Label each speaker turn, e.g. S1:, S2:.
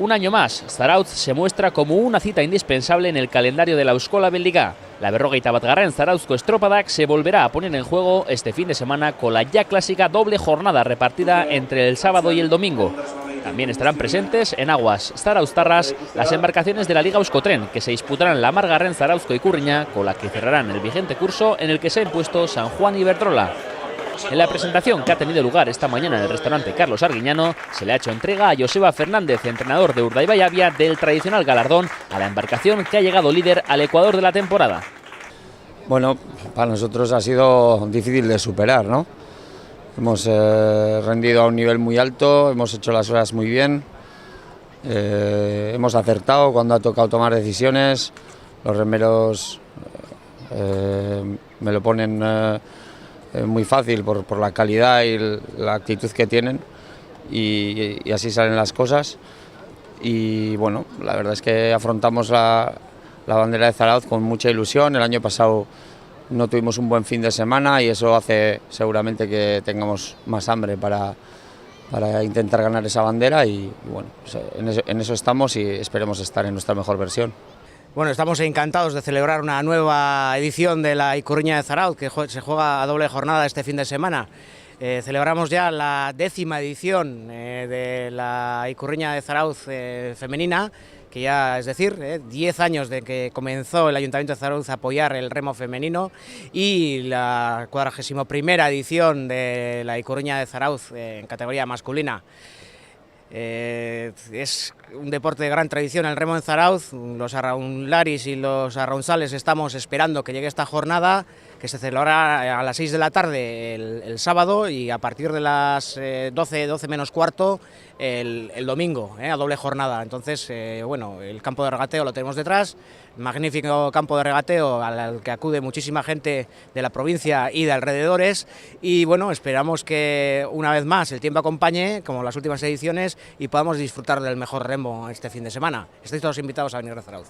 S1: Un año más, Zarautz se muestra como una cita indispensable en el calendario de la Euskola Belliga. La 51. Zarauzko Estropadak se volverá a poner en juego este fin de semana con la ya clásica doble jornada repartida entre el sábado y el domingo. También estarán presentes en aguas zarauztarras las embarcaciones de la Liga Euskotren, que se disputarán la Margarren, Zarauzko y Kurriña, con la que cerrarán el vigente curso en el que se ha impuesto San Juan y Iberdrola. En la presentación que ha tenido lugar esta mañana en el restaurante Carlos Arguiñano, se le ha hecho entrega a Joseba Fernández, entrenador de Urdaibai Avia, del tradicional galardón a la embarcación que ha llegado líder al Ecuador de la temporada.
S2: Bueno, para nosotros ha sido difícil de superar, ¿no? Hemos rendido a un nivel muy alto, hemos hecho las horas muy bien, hemos acertado cuando ha tocado tomar decisiones, los remeros me lo ponen muy fácil por la calidad y la actitud que tienen y así salen las cosas. Y bueno, la verdad es que afrontamos la bandera de Zarautz con mucha ilusión. El año pasado no tuvimos un buen fin de semana y eso hace seguramente que tengamos más hambre para intentar ganar esa bandera y bueno, pues en eso estamos y esperemos estar en nuestra mejor versión.
S3: Bueno, estamos encantados de celebrar una nueva edición de la Ikurriña de Zarautz, que se juega a doble jornada este fin de semana. Celebramos ya la 10ª edición de la Ikurriña de Zarautz femenina, que ya es decir, 10 años de que comenzó el Ayuntamiento de Zarautz a apoyar el remo femenino, y la 41ª edición de la Ikurriña de Zarautz en categoría masculina. Es un deporte de gran tradición el remo en Zarautz. Los arraunlaris y los arraunzales estamos esperando que llegue esta jornada, que se celebrará a las 6 de la tarde el sábado y a partir de las 12 menos cuarto el domingo, a doble jornada. Entonces, bueno, el campo de regateo lo tenemos detrás, magnífico campo de regateo al que acude muchísima gente de la provincia y de alrededores, y bueno, esperamos que una vez más el tiempo acompañe, como las últimas ediciones, y podamos disfrutar del mejor remo este fin de semana. Estáis todos invitados a venir a Zarautz.